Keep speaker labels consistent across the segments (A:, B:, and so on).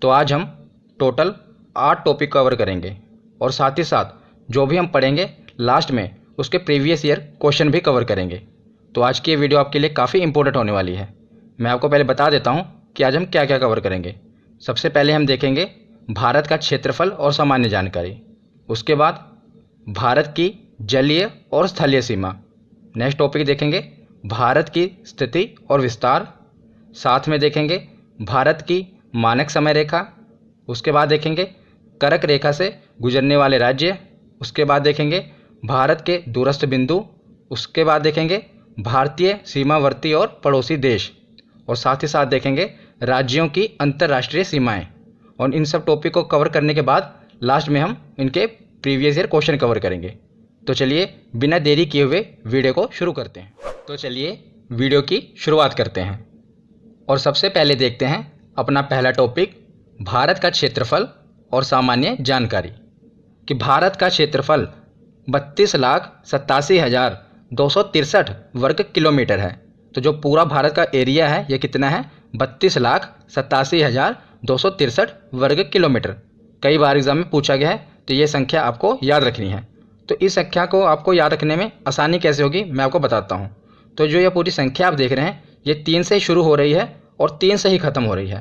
A: तो आज हम टोटल 8 टॉपिक कवर करेंगे और साथ ही साथ जो भी हम पढ़ेंगे लास्ट में उसके प्रीवियस ईयर क्वेश्चन भी कवर करेंगे। तो आज की ये वीडियो आपके लिए काफ़ी इंपॉर्टेंट होने वाली है। मैं आपको पहले बता देता हूँ कि आज हम क्या क्या कवर करेंगे। सबसे पहले हम देखेंगे भारत का क्षेत्रफल और सामान्य जानकारी। उसके बाद भारत की जलीय और स्थलीय सीमा। नेक्स्ट टॉपिक देखेंगे भारत की स्थिति और विस्तार। साथ में देखेंगे भारत की मानक समय रेखा। उसके बाद देखेंगे कर्क रेखा से गुजरने वाले राज्य। उसके बाद देखेंगे भारत के दूरस्थ बिंदु। उसके बाद देखेंगे भारतीय सीमावर्ती और पड़ोसी देश। और साथ ही साथ देखेंगे राज्यों की अंतर्राष्ट्रीय सीमाएं। और इन सब टॉपिक को कवर करने के बाद लास्ट में हम इनके प्रीवियस ईयर क्वेश्चन कवर करेंगे। तो चलिए बिना देरी किए हुए वीडियो को शुरू करते हैं। तो चलिए वीडियो की शुरुआत करते हैं और सबसे पहले देखते हैं अपना पहला टॉपिक भारत का क्षेत्रफल और सामान्य जानकारी। कि भारत का क्षेत्रफल 32,87,263 वर्ग किलोमीटर है। तो जो पूरा भारत का एरिया है ये कितना है? 32,87,263 वर्ग किलोमीटर। कई बार एग्जाम में पूछा गया है, तो ये संख्या आपको याद रखनी है। तो इस संख्या को आपको याद रखने में आसानी कैसे होगी मैं आपको बताता हूँ। तो जो ये पूरी संख्या आप देख रहे हैं ये 3 से शुरू हो रही है और 3 से ही ख़त्म हो रही है।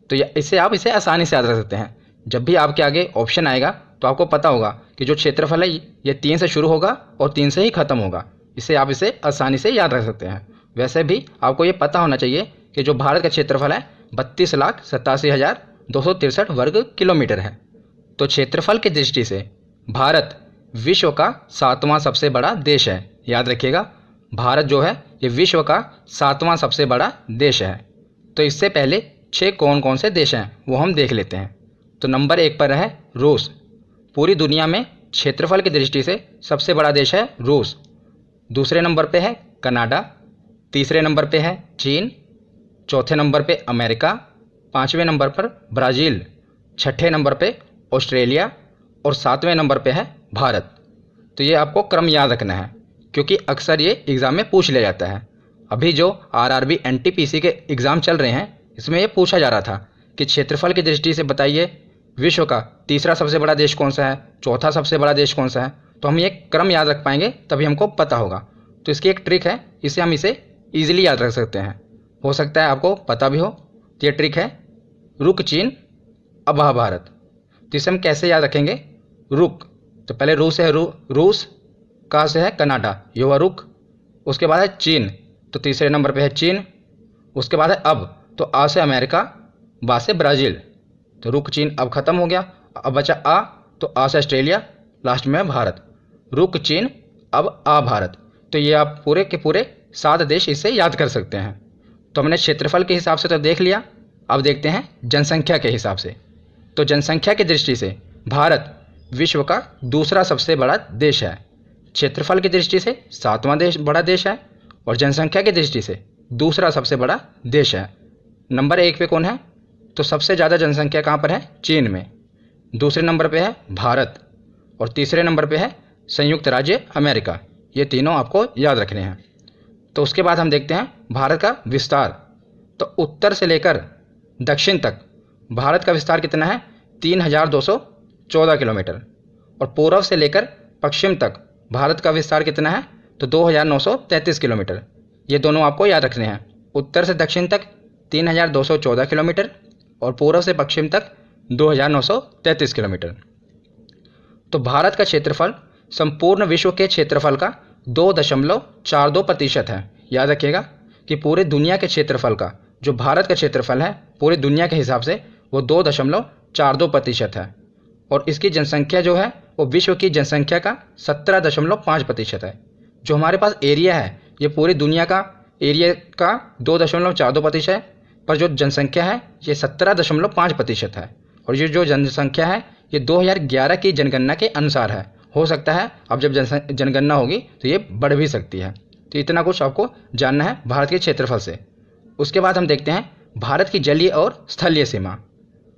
A: तो इसे आसानी से याद रख सकते हैं। जब भी आपके आगे ऑप्शन आएगा तो आपको पता होगा कि जो क्षेत्रफल है ये 3 से शुरू होगा और 3 से ही ख़त्म होगा। इसे आप आसानी से याद रख सकते हैं। वैसे भी आपको ये पता होना चाहिए कि जो भारत का क्षेत्रफल है 32,87,263 वर्ग किलोमीटर है। तो क्षेत्रफल की दृष्टि से भारत विश्व का 7वां सबसे बड़ा देश है। याद रखिएगा, भारत जो है ये विश्व का 7वां सबसे बड़ा देश है। तो इससे पहले 6 कौन कौन से देश हैं वो हम देख लेते हैं। तो नंबर 1 पर है रूस। पूरी दुनिया में क्षेत्रफल की दृष्टि से सबसे बड़ा देश है रूस। दूसरे नंबर पे है कनाडा। तीसरे नंबर पे है चीन। चौथे नंबर पे अमेरिका। 5वें नंबर पर ब्राज़ील। 6ठे नंबर पे ऑस्ट्रेलिया और 7वें नंबर पे है भारत। तो ये आपको क्रम याद रखना है क्योंकि अक्सर ये एग्ज़ाम में पूछ लिया जाता है। अभी जो आरआरबी एनटीपीसी के एग्ज़ाम चल रहे हैं इसमें ये पूछा जा रहा था कि क्षेत्रफल की दृष्टि से बताइए विश्व का तीसरा सबसे बड़ा देश कौन सा है, चौथा सबसे बड़ा देश कौन सा है। तो हम ये क्रम याद रख पाएंगे तभी हमको पता होगा। तो इसकी एक ट्रिक है, हम इसे ईजिली याद रख सकते हैं। हो सकता है आपको पता भी हो। तो ये ट्रिक है रुक चीन अब भारत। तो इसे हम कैसे याद रखेंगे? रुक, तो पहले रूस है, रूस कहाँ से है? कनाडा, ये हुआ रुक। उसके बाद है चीन, तो तीसरे नंबर पे है चीन। उसके बाद है अब, तो आ से अमेरिका, बा से ब्राज़ील। तो रुक चीन अब ख़त्म हो गया। अब बचा आ, तो आ से ऑस्ट्रेलिया, लास्ट में है भारत। रुक चीन अब आ भारत। तो ये आप पूरे के पूरे 7 देश इससे याद कर सकते हैं। तो हमने क्षेत्रफल के हिसाब से तो देख लिया। अब देखते हैं जनसंख्या के हिसाब से। तो जनसंख्या की दृष्टि से भारत विश्व का दूसरा सबसे बड़ा देश है। क्षेत्रफल की दृष्टि से 7वां बड़ा देश है और जनसंख्या की दृष्टि से दूसरा सबसे बड़ा देश है। नंबर 1 पे कौन है? तो सबसे ज़्यादा जनसंख्या कहाँ पर है? चीन में। दूसरे नंबर पे है भारत और तीसरे नंबर पे है संयुक्त राज्य अमेरिका। ये तीनों आपको याद रखने हैं। तो उसके बाद हम देखते हैं भारत का विस्तार। तो उत्तर से लेकर दक्षिण तक भारत का विस्तार कितना है? 3,214 किलोमीटर। और पूर्व से लेकर पश्चिम तक भारत का विस्तार कितना है? तो 2,933 किलोमीटर। ये दोनों आपको याद रखने हैं। उत्तर से दक्षिण तक 3,214 किलोमीटर और पूर्व से पश्चिम तक 2,933 किलोमीटर। तो भारत का क्षेत्रफल संपूर्ण विश्व के क्षेत्रफल का 2.42% है। याद रखिएगा कि पूरे दुनिया के क्षेत्रफल का जो भारत का क्षेत्रफल है पूरी दुनिया के हिसाब से वो 2.42% है। और इसकी जनसंख्या जो है वो विश्व की जनसंख्या का 17.5% है। जो हमारे पास एरिया है ये पूरी दुनिया का एरिया का 2.42% है, पर जो जनसंख्या है ये 17.5% है। और ये जो जनसंख्या है ये 2011 की जनगणना के अनुसार है। हो सकता है अब जब जनगणना होगी तो ये बढ़ भी सकती है। तो इतना कुछ आपको जानना है भारत के क्षेत्रफल से। उसके बाद हम देखते हैं भारत की जलीय और स्थलीय सीमा।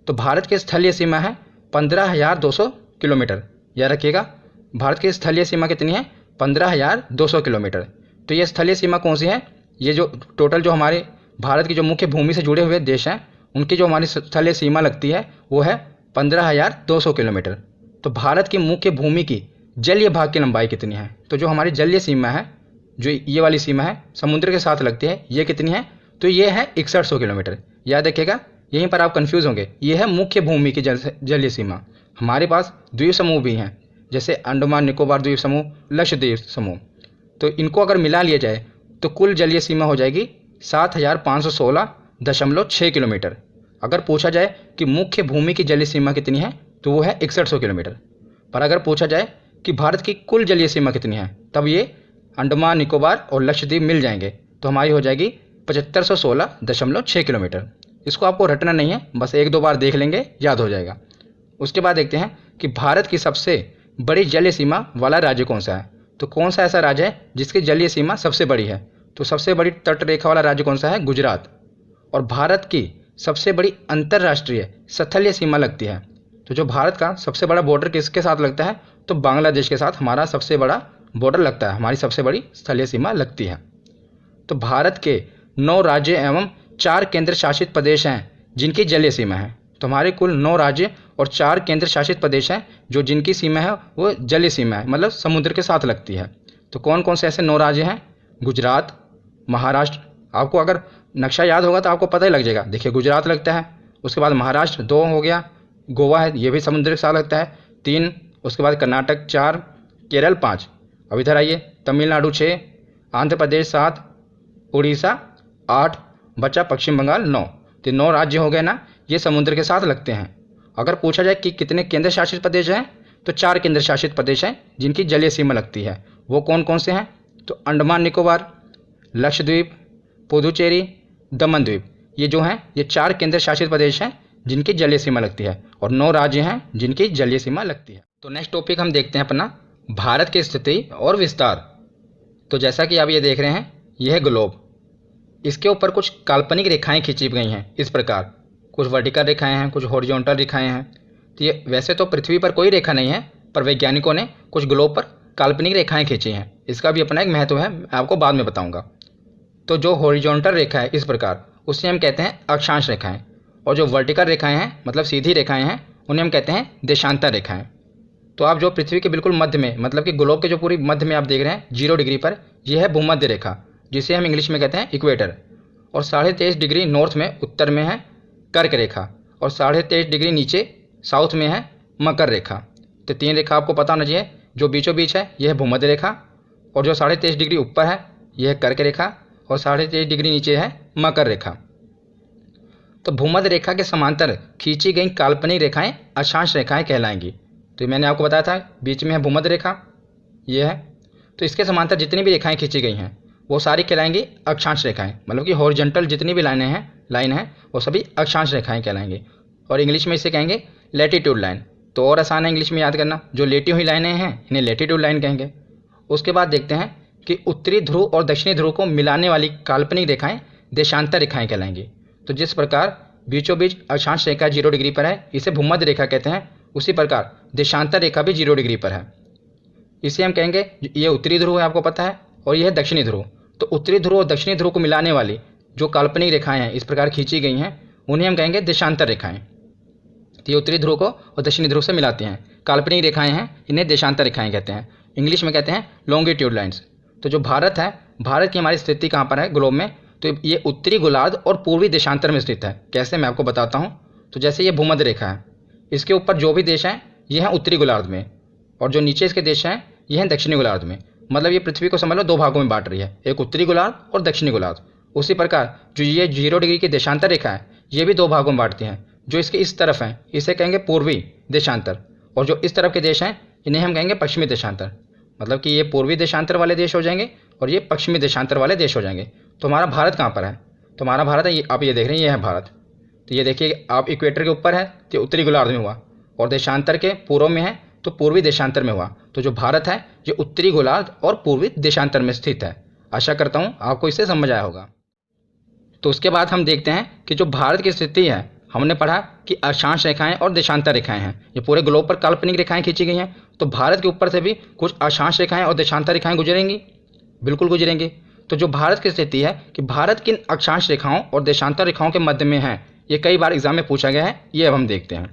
A: तो भारत की स्थलीय सीमा है 15,200 किलोमीटर। याद रखिएगा भारत की स्थलीय सीमा कितनी है? 15,200 किलोमीटर। तो ये स्थलीय सीमा कौन सी है? ये जो टोटल जो हमारे भारत की जो मुख्य भूमि से जुड़े हुए देश हैं उनकी जो हमारी स्थलीय सीमा लगती है वो है 15,200 किलोमीटर। तो भारत की मुख्य भूमि की जलीय भाग की लंबाई कितनी है? तो जो हमारी जलीय सीमा है, जो ये वाली सीमा है समुद्र के साथ लगती है, ये कितनी है? तो ये है 6100 किलोमीटर। याद रखिएगा, यहीं पर आप कंफ्यूज होंगे। ये है मुख्य भूमि की जलीय सीमा। हमारे पास द्वीप समूह भी हैं, जैसे अंडमान निकोबार द्वीप समूह, लक्षद्वीप समूह। तो इनको अगर मिला लिया जाए तो कुल जलीय सीमा हो जाएगी 7516.6 किलोमीटर। अगर पूछा जाए कि मुख्य भूमि की जलीय सीमा कितनी है तो वो है 6100 किलोमीटर। पर अगर पूछा जाए कि भारत की कुल जलीय सीमा कितनी है, तब ये अंडमान निकोबार और लक्षद्वीप मिल जाएंगे तो हमारी हो जाएगी 7516.6 किलोमीटर। इसको आपको रटना नहीं है, बस एक दो बार देख लेंगे, याद हो जाएगा। उसके बाद देखते हैं कि भारत की सबसे बड़ी जलीय सीमा वाला राज्य कौन सा है। तो कौन सा ऐसा राज्य है जिसकी जलीय सीमा सबसे बड़ी है? तो सबसे बड़ी तट रेखा वाला राज्य कौन सा है? गुजरात। और भारत की सबसे बड़ी अंतर्राष्ट्रीय स्थलीय सीमा लगती है। तो जो भारत का सबसे बड़ा बॉर्डर किसके साथ लगता है? तो बांग्लादेश के साथ हमारा सबसे बड़ा बॉर्डर लगता है, हमारी सबसे बड़ी स्थलीय सीमा लगती है। तो भारत के 9 राज्य एवं 4 केंद्र शासित प्रदेश हैं जिनकी जलीय सीमा है। तो हमारे कुल 9 राज्य और 4 केंद्र शासित प्रदेश हैं जो जिनकी सीमा है वो जलीय सीमा है, मतलब समुद्र के साथ लगती है। तो कौन कौन से ऐसे 9 राज्य हैं? गुजरात, महाराष्ट्र। आपको अगर नक्शा याद होगा तो आपको पता ही लग जाएगा। देखिए, गुजरात लगता है, उसके बाद महाराष्ट्र 2 हो गया, गोवा है, ये भी समुद्र के साथ लगता है 3, उसके बाद कर्नाटक 4, केरल 5। अब इधर आइए, तमिलनाडु 6, आंध्र प्रदेश 7, उड़ीसा 8, बचा पश्चिम बंगाल 9। तो 9 राज्य हो गए ना, ये समुद्र के साथ लगते हैं। अगर पूछा जाए कि कितने केंद्र शासित प्रदेश हैं, तो 4 केंद्र शासित प्रदेश हैं जिनकी जलीय सीमा लगती है। वो कौन कौन से हैं? तो अंडमान निकोबार, लक्षद्वीप, पुदुचेरी, दमन द्वीप। ये जो हैं ये 4 केंद्र शासित प्रदेश हैं जिनकी जलीय सीमा लगती है, और 9 राज्य हैं जिनकी जलीय सीमा लगती है। तो नेक्स्ट टॉपिक हम देखते हैं अपना भारत की स्थिति और विस्तार। तो जैसा कि आप ये देख रहे हैं, यह है ग्लोब। इसके ऊपर कुछ काल्पनिक रेखाएं खींची गई हैं इस प्रकार। कुछ वर्टिकल रेखाएं हैं, कुछ हॉरिजॉन्टल रेखाएं हैं। तो ये वैसे तो पृथ्वी पर कोई रेखा नहीं है, पर वैज्ञानिकों ने कुछ ग्लोब पर काल्पनिक रेखाएं खींची हैं। इसका भी अपना एक महत्व है, मैं आपको बाद में बताऊंगा। तो जो हॉरिजॉन्टल रेखा है इस प्रकार, उसे हम कहते हैं अक्षांश रेखाएं, और जो वर्टिकल रेखाएं हैं मतलब सीधी रेखाएं हैं, उन्हें हम कहते हैं देशांतर रेखाएं। तो आप जो पृथ्वी के बिल्कुल मध्य में, मतलब कि ग्लोब के जो पूरी मध्य में आप देख रहे हैं 0 डिग्री पर, यह है भूमध्य रेखा, जिसे हम इंग्लिश में कहते हैं इक्वेटर। और 23.5 डिग्री नॉर्थ में उत्तर में है कर्क रेखा, और 23.5 डिग्री नीचे साउथ में है मकर रेखा। तो 3 रेखा आपको पता होना चाहिए। जो बीचों बीच है यह है भूमध्य रेखा, और जो 23.5 डिग्री ऊपर है यह है कर्क रेखा, और 23.5 डिग्री नीचे है मकर रेखा। तो भूमध्य रेखा के समांतर खींची गई काल्पनिक रेखाएं अक्षांश रेखाएं कहलाएंगी। तो मैंने आपको बताया था बीच में है भूमध्य रेखा, ये है। तो इसके समांतर जितनी भी रेखाएं खींची गई हैं वो सारी कहलाएंगी अक्षांश रेखाएं, मतलब कि हॉरिजॉन्टल जितनी भी लाइन है वो सभी अक्षांश रेखाएं कहलाएंगे। और इंग्लिश में इसे कहेंगे लैटिट्यूड लाइन। तो और आसान है इंग्लिश में याद करना, जो लेटी हुई लाइनें हैं इन्हें लैटिट्यूड लाइन कहेंगे। उसके बाद देखते हैं कि उत्तरी ध्रुव और दक्षिणी ध्रुव को मिलाने वाली काल्पनिक रेखाएं देशांतर रेखाएं कहलाएंगी। तो जिस प्रकार बीचों बीच अक्षांश रेखा 0 डिग्री पर है, इसे भूमध्य रेखा कहते हैं, उसी प्रकार देशांतर रेखा भी 0 डिग्री पर है। इसे हम कहेंगे, ये उत्तरी ध्रुव है आपको पता है, और यह है दक्षिणी ध्रुव। तो उत्तरी ध्रुव और दक्षिणी ध्रुव को मिलाने वाली जो काल्पनिक रेखाएं हैं इस प्रकार खींची गई हैं, उन्हें हम कहेंगे देशांतर रेखाएं। तो ये उत्तरी ध्रुव को और दक्षिणी ध्रुव से मिलाती हैं, काल्पनिक रेखाएं हैं, इन्हें देशांतर रेखाएं कहते हैं। इंग्लिश में कहते हैं लॉन्गिट्यूड लाइन्स। तो जो भारत है, भारत की हमारी स्थिति कहाँ पर है ग्लोब में? तो ये उत्तरी गोलार्ध और पूर्वी देशांतर में स्थित है। कैसे, मैं आपको बताता हूँ। तो जैसे ये भूमध्य रेखा है, इसके ऊपर जो भी देश हैं ये हैं उत्तरी गोलार्ध में, और जो नीचे इसके देश हैं ये हैं दक्षिणी गोलार्ध में। मतलब ये पृथ्वी को समझ लो 2 भागों में बांट रही है, एक उत्तरी गोलार्ध और दक्षिणी गोलार्ध। उसी प्रकार जो ये 0 डिग्री की देशांतर रेखा है ये भी 2 भागों में बांटती हैं। जो इसके इस तरफ हैं इसे कहेंगे पूर्वी देशांतर, और जो इस तरफ के देश हैं इन्हें हम कहेंगे पश्चिमी देशांतर। मतलब कि ये पूर्वी देशांतर वाले देश हो जाएंगे और ये पश्चिमी देशांतर वाले देश हो जाएंगे। तो हमारा भारत कहाँ पर है? तो हमारा भारत है, आप ये देख रहे हैं, ये है भारत। तो ये देखिए, आप इक्वेटर के ऊपर है तो उत्तरी गोलार्ध में हुआ, और देशांतर के पूर्व में है तो पूर्वी देशांतर में हुआ। तो जो भारत है ये उत्तरी गोलार्ध और पूर्वी देशांतर में स्थित है। आशा करता हूँ आपको इससे समझ आया होगा। तो उसके बाद हम देखते हैं कि जो भारत की स्थिति है, हमने पढ़ा कि अक्षांश रेखाएं और देशांतर रेखाएं हैं, ये पूरे ग्लोब पर काल्पनिक रेखाएं खींची गई हैं। तो भारत के ऊपर से भी कुछ अक्षांश रेखाएं और देशांतर रेखाएं गुजरेंगी, बिल्कुल गुजरेंगी। तो जो भारत की स्थिति है कि भारत किन अक्षांश रेखाओं और देशांतर रेखाओं के मध्य में है, ये कई बार एग्जाम में पूछा गया है, ये अब हम देखते हैं।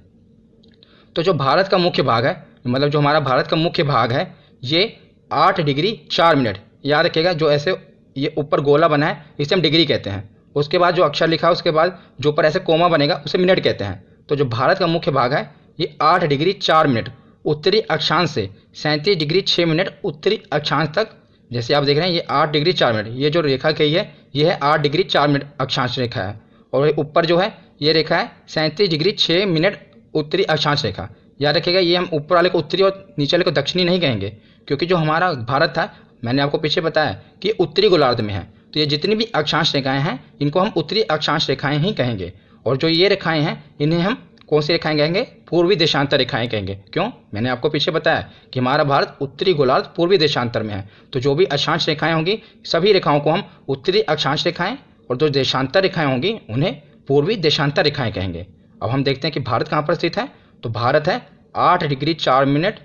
A: तो जो भारत का मुख्य भाग है, मतलब जो हमारा भारत का मुख्य भाग है, ये 8 डिग्री 4 मिनट, याद रखिएगा। जो ऐसे ये ऊपर गोला बना है इसे हम डिग्री कहते हैं, उसके बाद जो अक्षर लिखा है उसके बाद जो ऊपर ऐसे कोमा बनेगा उसे मिनट कहते हैं। तो जो भारत का मुख्य भाग है ये 8 डिग्री 4 मिनट उत्तरी अक्षांश से 37 डिग्री 6 मिनट उत्तरी अक्षांश तक, जैसे आप देख रहे हैं ये 8 डिग्री 4 मिनट, ये जो रेखा कही है ये है 8 डिग्री 4 मिनट अक्षांश रेखा है, और ऊपर जो है ये रेखा है 37 डिग्री 6 मिनट उत्तरी अक्षांश रेखा। याद रखिएगा ये हम ऊपर वाले को उत्तरी और नीचे वाले को दक्षिणी नहीं कहेंगे, क्योंकि जो हमारा भारत था, मैंने आपको पीछे बताया कि उत्तरी गोलार्ध में है, तो ये जितनी भी अक्षांश रेखाएं हैं इनको हम उत्तरी अक्षांश रेखाएं ही कहेंगे। और जो ये रेखाएं हैं इन्हें हम कौन सी रेखाएं कहेंगे? पूर्वी देशांतर रेखाएं कहेंगे। क्यों? मैंने आपको पीछे बताया कि हमारा भारत उत्तरी गोलार्ध पूर्वी देशांतर में है, तो जो भी अक्षांश रेखाएं होंगी सभी रेखाओं को हम उत्तरी अक्षांश रेखाएं, और जो देशांतर रेखाएं होंगी उन्हें पूर्वी देशांतर रेखाएं कहेंगे। अब हम देखते हैं कि भारत कहाँ पर स्थित है। तो भारत है 8 डिग्री 4 मिनट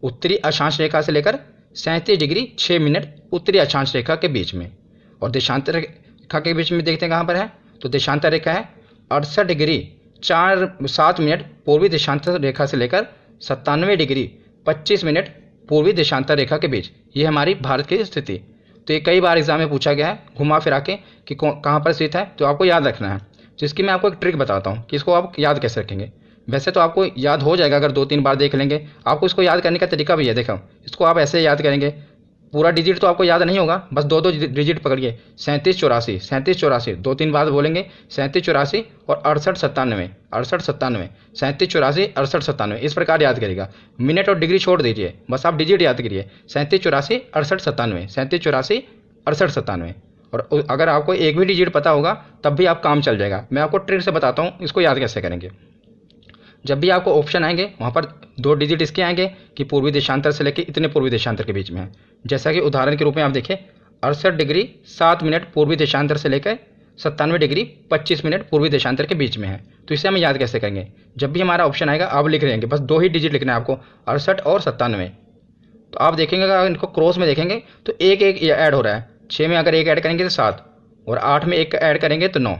A: उत्तरी अक्षांश रेखा से लेकर 37 डिग्री 6 मिनट उत्तरी अक्षांश रेखा के बीच में, और देशांतर रेखा के बीच में देखते हैं कहाँ पर है। तो देशांतर रेखा है 68 डिग्री 7 मिनट पूर्वी देशांतर रेखा से लेकर 97 डिग्री 25 मिनट पूर्वी देशांतर रेखा के बीच, ये हमारी भारत की स्थिति। तो ये कई बार एग्जाम में पूछा गया है घुमा फिरा के कि कहाँ पर स्थित है, तो आपको याद रखना है। जिसकी मैं आपको एक ट्रिक बताता हूँ कि इसको आप याद कैसे रखेंगे। वैसे तो आपको याद हो जाएगा अगर 2-3 बार देख लेंगे। आपको इसको याद करने का तरीका भी है, देखो इसको आप ऐसे याद करेंगे। पूरा डिजिट तो आपको याद नहीं होगा, बस 2-2 डिजिट पकड़िए। 37-84, 37-84 2-3 बार बोलेंगे। 37-84 और 68-97, 68-97, 37-84, 68-97, इस प्रकार याद करेगा। मिनट और डिग्री छोड़ दीजिए, बस आप डिजिट याद करिए। 37-84, 68-97, 37-84, 68-97। और अगर आपको एक भी डिजिट पता होगा तब भी आप काम चल जाएगा। मैं आपको ट्रिक से बताता हूँ इसको याद कैसे करेंगे। जब भी आपको ऑप्शन आएंगे वहाँ पर 2 डिजिट इसके आएंगे कि पूर्वी देशांतर से लेकर इतने पूर्वी देशांतर के बीच में है। जैसा कि उदाहरण के रूप में आप देखें 68 डिग्री 7 मिनट पूर्वी देशांतर से लेकर 97 डिग्री 25 मिनट पूर्वी देशांतर के बीच में है। तो इसे हम याद कैसे करेंगे? जब भी हमारा ऑप्शन आएगा आप लिख लेंगे, बस 2 ही डिजिट लिखना है आपको, 68 और 97। तो आप देखेंगे अगर इनको क्रॉस में देखेंगे तो एक ऐड हो रहा है। 6 में अगर 1 ऐड करेंगे तो 7, और 8 में 1 ऐड करेंगे तो 9।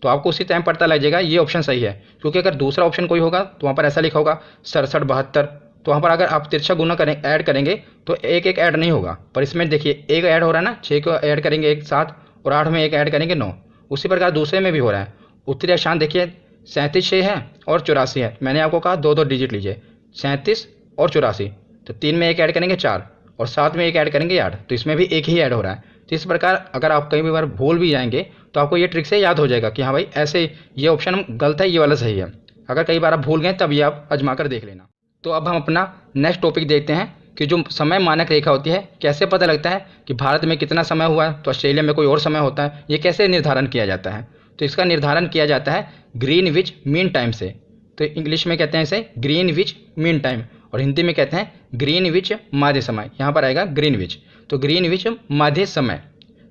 A: तो आपको उसी टाइम पता लग जाएगा ये ऑप्शन सही है, क्योंकि अगर दूसरा ऑप्शन कोई होगा तो वहाँ पर ऐसा लिखा होगा 67 72। तो वहाँ पर अगर आप तिरछा गुना करें ऐड करेंगे तो एक ऐड नहीं होगा, पर इसमें देखिए 1 ऐड हो रहा है ना, 6 को ऐड करेंगे 1 7, और 8 में 1 ऐड करेंगे 9। उसी प्रकार दूसरे में भी हो रहा है। उत्तरी अक्षांश देखिए 37 है और 84 है। मैंने आपको कहा 2-2 डिजिट लीजिए, 37 और 84। तो 3 में 1 ऐड करेंगे 4, और 7 में 1 ऐड करेंगे 8। तो इसमें भी 1 ही ऐड हो रहा है। तो इस प्रकार अगर आप कई बार भूल भी जाएंगे तो आपको ये ट्रिक से याद हो जाएगा कि हाँ भाई ऐसे ये ऑप्शन गलत है, ये वाला सही है। अगर कई बार आप भूल गए तब ये आप आजमा कर देख लेना। तो अब हम अपना नेक्स्ट टॉपिक देखते हैं कि जो समय मानक रेखा होती है, कैसे पता लगता है कि भारत में कितना समय हुआ है तो ऑस्ट्रेलिया में कोई और समय होता है, ये कैसे निर्धारण किया जाता है? तो इसका निर्धारण किया जाता है ग्रीनविच मीन टाइम से। तो इंग्लिश में कहते हैं इसे ग्रीनविच मीन टाइम, और हिंदी में कहते हैं ग्रीनविच माध्य समय। यहाँ पर आएगा ग्रीनविच, तो ग्रीनविच माध्य समय।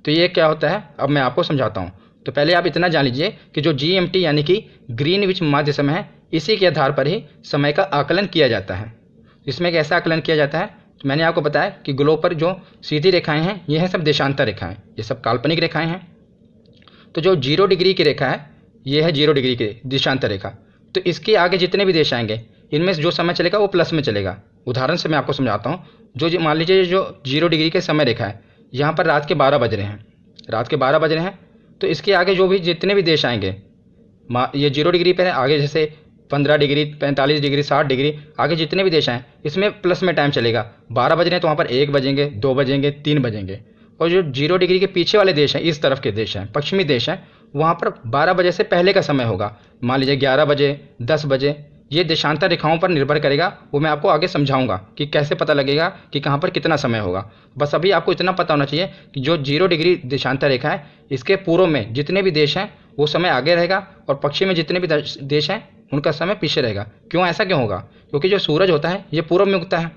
A: तो ये क्या होता है अब मैं आपको समझाता हूँ। तो पहले आप इतना जान लीजिए कि जो GMT यानी कि ग्रीनविच माध्य समय है, इसी के आधार पर ही समय का आकलन किया जाता है। इसमें कैसा आकलन किया जाता है? तो मैंने आपको बताया कि ग्लोब पर जो सीधी रेखाएं हैं ये हैं सब देशांतर रेखाएं, ये सब काल्पनिक रेखाएं हैं। तो जो 0 डिग्री की रेखा है ये है 0 डिग्री की देशांतर रेखा। तो इसके आगे जितने भी देश आएंगे इनमें जो समय चलेगा वो प्लस में चलेगा। उदाहरण से मैं आपको समझाता हूँ। जो मान लीजिए जो 0 डिग्री के समय रेखा है, यहाँ पर रात के 12 बज रहे हैं, रात के 12 बज रहे हैं। तो इसके आगे जो भी जितने भी देश आएंगे, ये 0 डिग्री पर है, आगे जैसे 15 डिग्री 45 डिग्री 60 डिग्री, आगे जितने भी देश आए इसमें प्लस में टाइम चलेगा। 12 बज रहे हैं तो वहाँ पर 1 बजेंगे, 2 बजेंगे, 3 बजेंगे। और जो 0 डिग्री के पीछे वाले देश हैं, इस तरफ के देश हैं, पश्चिमी देश हैं, वहाँ पर 12 बजे से पहले का समय होगा। मान लीजिए 11 बजे, 10 बजे। ये देशांतर रेखाओं पर निर्भर करेगा, वो मैं आपको आगे समझाऊंगा कि कैसे पता लगेगा कि कहाँ पर कितना समय होगा। बस अभी आपको इतना पता होना चाहिए कि जो 0 डिग्री देशांतर रेखा है, इसके पूर्व में जितने भी देश हैं वो समय आगे रहेगा, और पश्चिम में जितने भी देश हैं उनका समय पीछे रहेगा। क्यों? ऐसा क्यों होगा? क्योंकि जो सूरज होता है ये पूर्व में उगता है,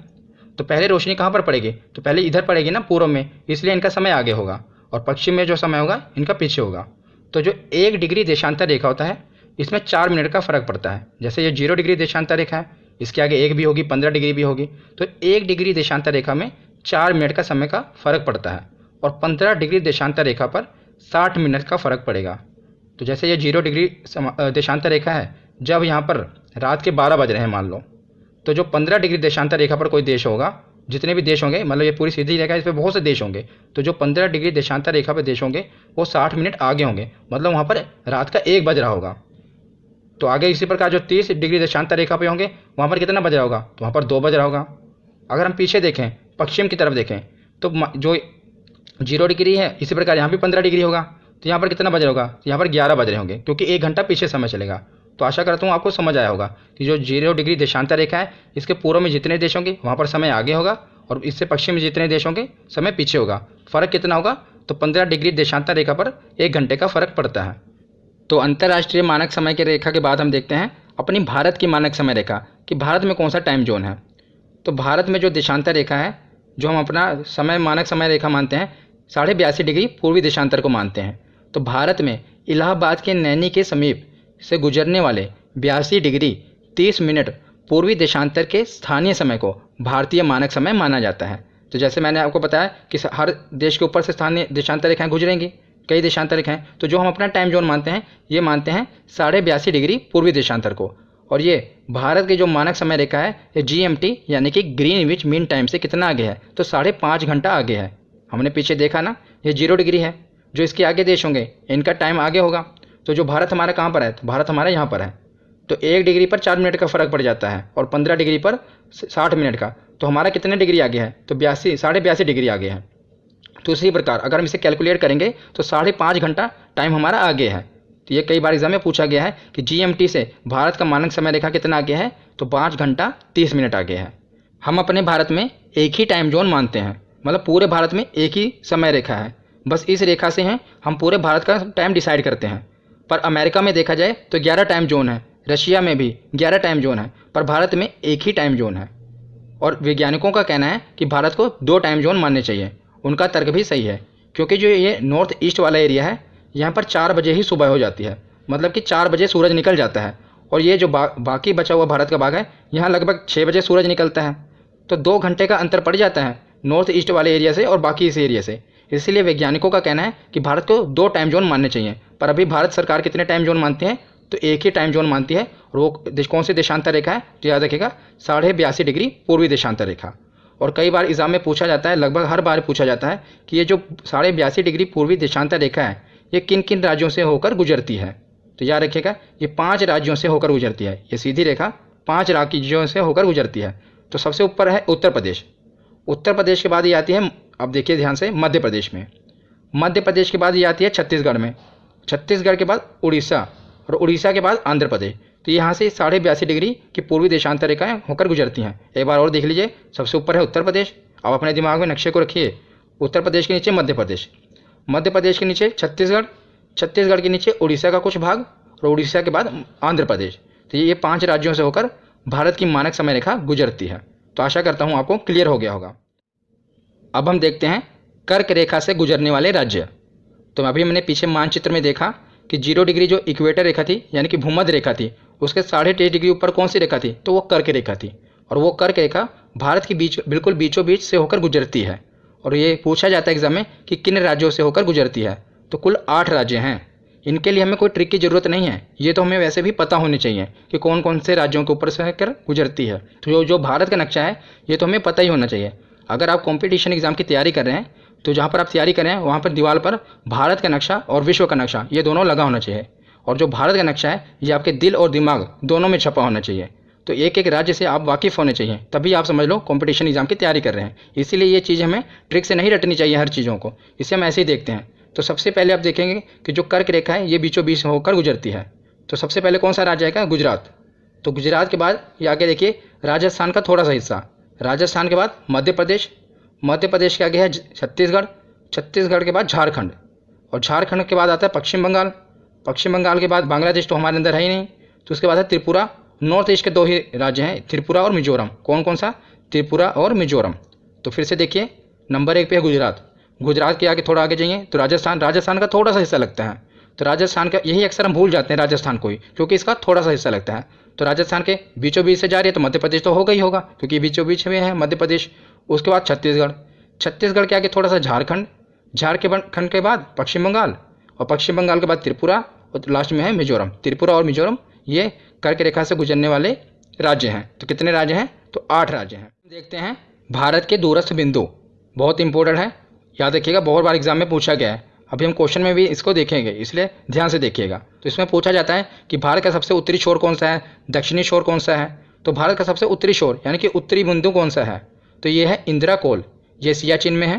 A: तो पहले रोशनी कहाँ पर पड़ेगी? तो पहले इधर पड़ेगी ना, पूर्व में, इसलिए इनका समय आगे होगा, और पश्चिम में जो समय होगा इनका पीछे होगा। तो जो 1 डिग्री देशांतर रेखा होता है इसमें 4 मिनट का फर्क पड़ता है। जैसे ये 0 डिग्री देशांतर रेखा है, इसके आगे 1 भी होगी, 15 डिग्री भी होगी। तो 1 डिग्री देशांतर रेखा में 4 मिनट का समय का फर्क पड़ता है, और 15 डिग्री देशांतर रेखा पर 60 मिनट का फर्क पड़ेगा। तो जैसे ये 0 डिग्री देशांतर रेखा है, जब यहाँ पर रात के 12 बज रहे हैं मान लो, तो जो 15 डिग्री देशांतर रेखा पर कोई देश होगा, जितने भी देश होंगे, मतलब ये पूरी सीधी रेखा है, इस पर बहुत से देश होंगे, तो जो 15 डिग्री देशांतर रेखा पर देश होंगे वो 60 मिनट आगे होंगे, मतलब वहाँ पर रात का 1 बज रहा होगा। तो आगे इसी प्रकार जो 30 डिग्री देशांतर रेखा पे होंगे वहाँ पर कितना बज रहा होगा, तो वहाँ पर 2 बज रहा होगा। अगर हम पीछे देखें, पश्चिम की तरफ देखें, तो जो 0 डिग्री है, इसी प्रकार यहाँ भी 15 डिग्री होगा, तो यहाँ पर कितना बज रहा होगा, तो यहाँ पर 11 बज रहे होंगे, क्योंकि 1 घंटा पीछे समय चलेगा। तो आशा करता हूँ आपको समझ आया होगा कि जो 0 डिग्री देशांतर रेखा है, इसके पूर्व में जितने देश होंगे वहाँ पर समय आगे होगा, और इससे पश्चिम में जितने देश होंगे समय पीछे होगा। फ़र्क कितना होगा, तो 15 डिग्री देशांतर रेखा पर 1 घंटे का फ़र्क पड़ता है। तो अंतर्राष्ट्रीय मानक समय की रेखा के बाद हम देखते हैं अपनी भारत की मानक समय रेखा कि भारत में कौन सा टाइम जोन है। तो भारत में जो देशांतर रेखा है, जो हम अपना समय मानक समय रेखा मानते हैं, 82.5 डिग्री पूर्वी देशांतर को मानते हैं। तो भारत में इलाहाबाद के नैनी के समीप से गुजरने वाले 82 डिग्री 30 मिनट पूर्वी देशांतर के स्थानीय समय को भारतीय मानक समय माना जाता है। तो जैसे मैंने आपको बताया कि हर देश के ऊपर से स्थानीय देशांतर रेखाएं गुजरेंगी, कई देशांतर रेखाएं, तो जो हम अपना टाइम जोन मानते हैं, ये मानते हैं 82.5 डिग्री पूर्वी देशांतर को। और ये भारत की जो मानक समय रेखा है, ये GMT यानी कि ग्रीनविच मीन टाइम से कितना आगे है, तो 5.5 घंटा आगे है। हमने पीछे देखा ना, ये 0 डिग्री है, जो इसके आगे देश होंगे इनका टाइम आगे होगा। तो जो भारत हमारा कहाँ पर है, तो भारत हमारा यहाँ पर है, तो 1 डिग्री पर 4 मिनट का फ़र्क पड़ जाता है, और 15 डिग्री पर 60 मिनट का। तो हमारा कितने डिग्री आगे है, तो 82 डिग्री आगे है। तो इसी प्रकार अगर हम इसे कैलकुलेट करेंगे तो 5.5 घंटा टाइम हमारा आगे है। तो ये कई बार एग्जाम में पूछा गया है कि GMT से भारत का मानक समय रेखा कितना आगे है, तो 5 घंटा 30 मिनट आगे है। हम अपने भारत में एक ही टाइम जोन मानते हैं, मतलब पूरे भारत में एक ही समय रेखा है, बस इस रेखा से हैं हम पूरे भारत का टाइम डिसाइड करते हैं। पर अमेरिका में देखा जाए तो 11 टाइम जोन है, रशिया में भी 11 टाइम जोन है, पर भारत में एक ही टाइम जोन है। और वैज्ञानिकों का कहना है कि भारत को 2 टाइम जोन मानने चाहिए। उनका तर्क भी सही है, क्योंकि जो ये नॉर्थ ईस्ट वाला एरिया है, यहाँ पर 4 बजे ही सुबह हो जाती है, मतलब कि 4 बजे सूरज निकल जाता है। और ये जो बाकी बचा हुआ भारत का भाग है, यहाँ लगभग 6 बजे सूरज निकलता है। तो 2 घंटे का अंतर पड़ जाता है नॉर्थ ईस्ट वाले एरिया से और बाकी इस एरिया से। इसलिए वैज्ञानिकों का कहना है कि भारत को 2 टाइम जोन मानने चाहिए। पर अभी भारत सरकार कितने टाइम जोन मानती है, तो एक ही टाइम जोन मानती है, और वो कौन सी देशांतर रेखा है, तो याद रखिएगा 82.5 डिग्री पूर्वी देशांतर रेखा। और कई बार एग्जाम में पूछा जाता है, लगभग हर बार पूछा जाता है कि ये जो 82.5 डिग्री पूर्वी देशांतर रेखा है, ये किन किन राज्यों से होकर गुजरती है। तो याद रखिएगा ये 5 राज्यों से होकर गुजरती है। ये सीधी रेखा 5 राज्यों से होकर गुजरती है। तो सबसे ऊपर है उत्तर प्रदेश। उत्तर प्रदेश के बाद ये आती है, अब देखिए ध्यान से, मध्य प्रदेश में। मध्य प्रदेश के बाद ये आती है छत्तीसगढ़ में। छत्तीसगढ़ के बाद उड़ीसा, और उड़ीसा के बाद आंध्र प्रदेश। तो यहाँ से 82.5 डिग्री की पूर्वी देशांतर रेखाएं होकर गुजरती हैं। एक बार और देख लीजिए, सबसे ऊपर है उत्तर प्रदेश। अब अपने दिमाग में नक्शे को रखिए, उत्तर प्रदेश के नीचे मध्य प्रदेश, मध्य प्रदेश के नीचे छत्तीसगढ़, छत्तीसगढ़ के नीचे उड़ीसा का कुछ भाग, और उड़ीसा के बाद आंध्र प्रदेश। तो ये 5 राज्यों से होकर भारत की मानक समय रेखा गुजरती है। तो आशा करता हूँ आपको क्लियर हो गया होगा। अब हम देखते हैं कर्क रेखा से गुजरने वाले राज्य। तो अभी हमने पीछे मानचित्र में देखा कि 0 डिग्री जो इक्वेटर रेखा थी, यानी कि भूमध्य रेखा थी, उसके 23.5 डिग्री ऊपर कौन सी रेखा थी, तो वो कर्क रेखा थी। और वो कर्क रेखा भारत की बिल्कुल बीचों बीच से होकर गुजरती है। और ये पूछा जाता है एग्जाम में कि किन राज्यों से होकर गुजरती है, तो कुल 8 राज्य हैं। इनके लिए हमें कोई ट्रिक की ज़रूरत नहीं है, ये तो हमें वैसे भी पता होनी चाहिए कि कौन कौन से राज्यों के ऊपर से होकर गुजरती है। तो जो भारत का नक्शा है, ये तो हमें पता ही होना चाहिए। अगर आप कॉम्पिटिशन एग्जाम की तैयारी कर रहे हैं, तो जहाँ पर आप तैयारी कर रहे हैं वहाँ पर दीवार पर भारत का नक्शा और विश्व का नक्शा, ये दोनों लगा होना चाहिए। और जो भारत का नक्शा है, ये आपके दिल और दिमाग दोनों में छपा होना चाहिए। तो एक एक राज्य से आप वाकिफ़ होने चाहिए, तभी आप समझ लो कॉम्पिटिशन एग्जाम की तैयारी कर रहे हैं। इसीलिए ये चीज़ हमें ट्रिक से नहीं रटनी चाहिए हर चीज़ों को, इसे हम ऐसे ही देखते हैं। तो सबसे पहले आप देखेंगे कि जो कर्क रेखा है, ये बीचों बीच होकर गुजरती है। तो सबसे पहले कौन सा राज्य आएगा, गुजरात। तो गुजरात के बाद ये आगे देखिए राजस्थान का थोड़ा सा हिस्सा, राजस्थान के बाद मध्य प्रदेश, मध्य प्रदेश के आगे है छत्तीसगढ़, छत्तीसगढ़ के बाद झारखंड, और झारखंड के बाद आता है पश्चिम बंगाल, पश्चिम बंगाल के बाद बांग्लादेश तो हमारे अंदर है ही नहीं। तो उसके बाद है त्रिपुरा। नॉर्थ ईस्ट के 2 ही राज्य हैं, त्रिपुरा और मिजोरम। कौन कौन सा, त्रिपुरा और मिजोरम। तो फिर से देखिए, नंबर 1 पे है गुजरात। गुजरात के आगे थोड़ा आगे जाइए तो राजस्थान, राजस्थान का थोड़ा सा हिस्सा लगता है। तो राजस्थान का यही अक्सर हम भूल जाते हैं राजस्थान को ही, क्योंकि इसका थोड़ा सा हिस्सा लगता है। तो राजस्थान के बीचों बीच से जा रही है, तो मध्य प्रदेश तो होगा ही होगा, क्योंकि बीचों बीच में है मध्य प्रदेश। उसके बाद छत्तीसगढ़, छत्तीसगढ़ के आगे थोड़ा सा झारखंड, झारखंड के बाद पश्चिम बंगाल, और पश्चिम बंगाल के बाद त्रिपुरा, और लास्ट में है मिजोरम। त्रिपुरा और मिजोरम ये कर्क रेखा से गुजरने वाले राज्य हैं। तो कितने राज्य हैं? तो 8 राज्य हैं। देखते हैं भारत के दूरस्थ बिंदु, बहुत इंपॉर्टेंट है, याद रखिएगा, बहुत बार एग्जाम में पूछा गया है। अभी हम क्वेश्चन में भी इसको देखेंगे, इसलिए ध्यान से देखिएगा। तो इसमें पूछा जाता है कि भारत का सबसे उत्तरी छोर कौन सा है, दक्षिणी छोर कौन सा है। तो भारत का सबसे उत्तरी छोर यानी कि उत्तरी बिंदु कौन सा है? तो ये है इंदिरा कोल, ये सियाचिन में है।